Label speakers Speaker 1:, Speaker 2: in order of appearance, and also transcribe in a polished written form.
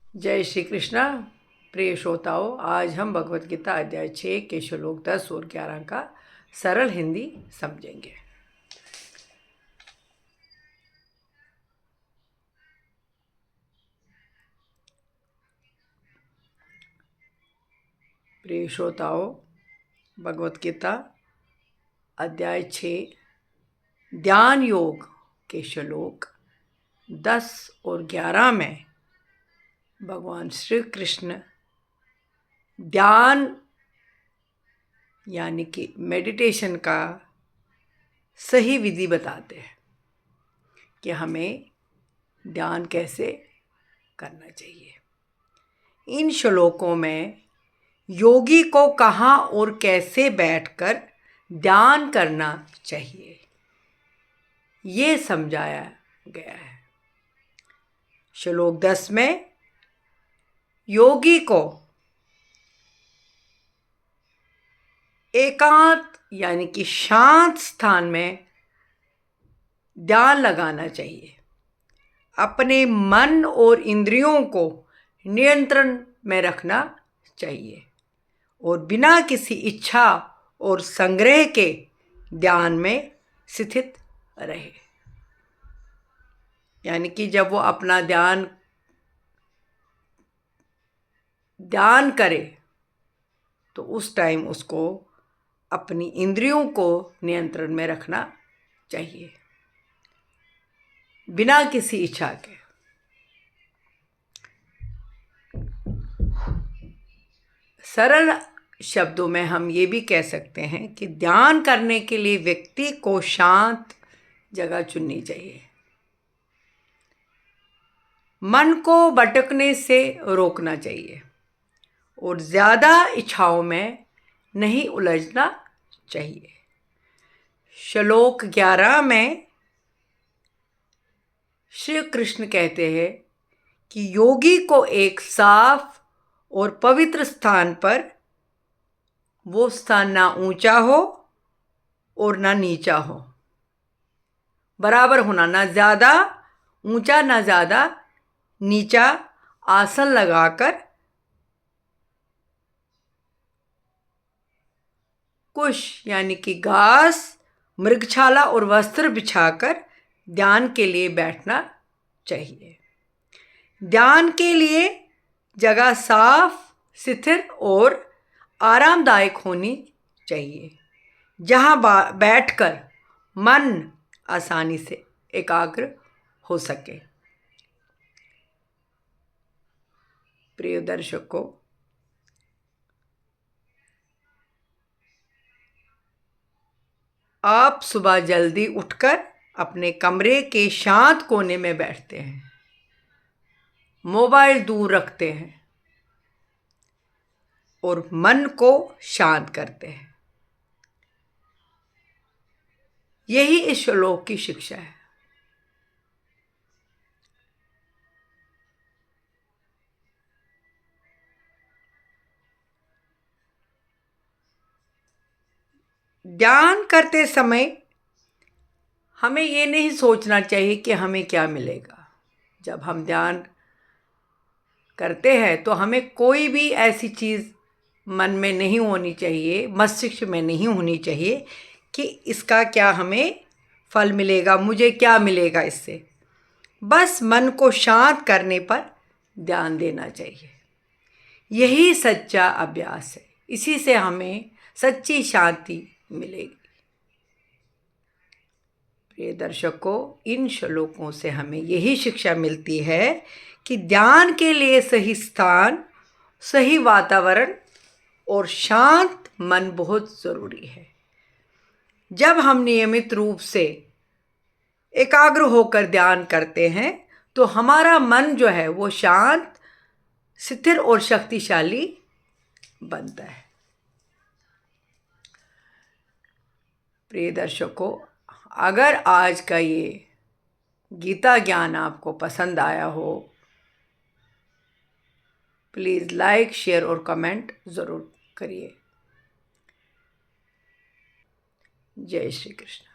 Speaker 1: जय श्री कृष्णा। प्रिय श्रोताओं, आज हम भगवत गीता अध्याय 6 के श्लोक 10 और 11 का सरल हिंदी समझेंगे। प्रिय श्रोताओं, भगवत गीता अध्याय 6 ध्यान योग के श्लोक 10 और 11 में भगवान श्री कृष्ण ध्यान यानी कि मेडिटेशन का सही विधि बताते हैं कि हमें ध्यान कैसे करना चाहिए। इन श्लोकों में योगी को कहाँ और कैसे बैठकर ध्यान करना चाहिए ये समझाया गया है। श्लोक 10 में योगी को एकांत यानी कि शांत स्थान में ध्यान लगाना चाहिए। अपने मन और इंद्रियों को नियंत्रण में रखना चाहिए और बिना किसी इच्छा और संग्रह के ध्यान में स्थित रहे। यानी कि जब वो अपना ध्यान करे तो उस टाइम उसको अपनी इंद्रियों को नियंत्रण में रखना चाहिए बिना किसी इच्छा के। सरल शब्दों में हम ये भी कह सकते हैं कि ध्यान करने के लिए व्यक्ति को शांत जगह चुननी चाहिए। मन को भटकने से रोकना चाहिए और ज़्यादा इच्छाओं में नहीं उलझना चाहिए। श्लोक 11 में श्री कृष्ण कहते हैं कि योगी को एक साफ और पवित्र स्थान पर, वो स्थान ना ऊंचा हो और ना नीचा हो, बराबर होना, ना ज़्यादा ऊंचा ना ज़्यादा नीचा आसन लगाकर कुश यानी कि घास, मृगछाला और वस्त्र बिछाकर ध्यान के लिए बैठना चाहिए। ध्यान के लिए जगह साफ, स्थिर और आरामदायक होनी चाहिए, जहां बैठकर मन आसानी से एकाग्र हो सके। प्रिय दर्शकों, आप सुबह जल्दी उठकर अपने कमरे के शांत कोने में बैठते हैं, मोबाइल दूर रखते हैं और मन को शांत करते हैं। यही इस श्लोक की शिक्षा है। ध्यान करते समय हमें ये नहीं सोचना चाहिए कि हमें क्या मिलेगा। जब हम ध्यान करते हैं तो हमें कोई भी ऐसी चीज़ मन में नहीं होनी चाहिए, मस्तिष्क में नहीं होनी चाहिए कि इसका क्या हमें फल मिलेगा, मुझे क्या मिलेगा इससे। बस मन को शांत करने पर ध्यान देना चाहिए। यही सच्चा अभ्यास है, इसी से हमें सच्ची शांति मिलेगी। प्रिय दर्शकों, इन श्लोकों से हमें यही शिक्षा मिलती है कि ध्यान के लिए सही स्थान, सही वातावरण और शांत मन बहुत ज़रूरी है। जब हम नियमित रूप से एकाग्र होकर ध्यान करते हैं तो हमारा मन जो है वो शांत, स्थिर और शक्तिशाली बनता है। प्रिय दर्शकों, अगर आज का ये गीता ज्ञान आपको पसंद आया हो, प्लीज़ लाइक, शेयर और कमेंट ज़रूर करिए। जय श्री कृष्ण।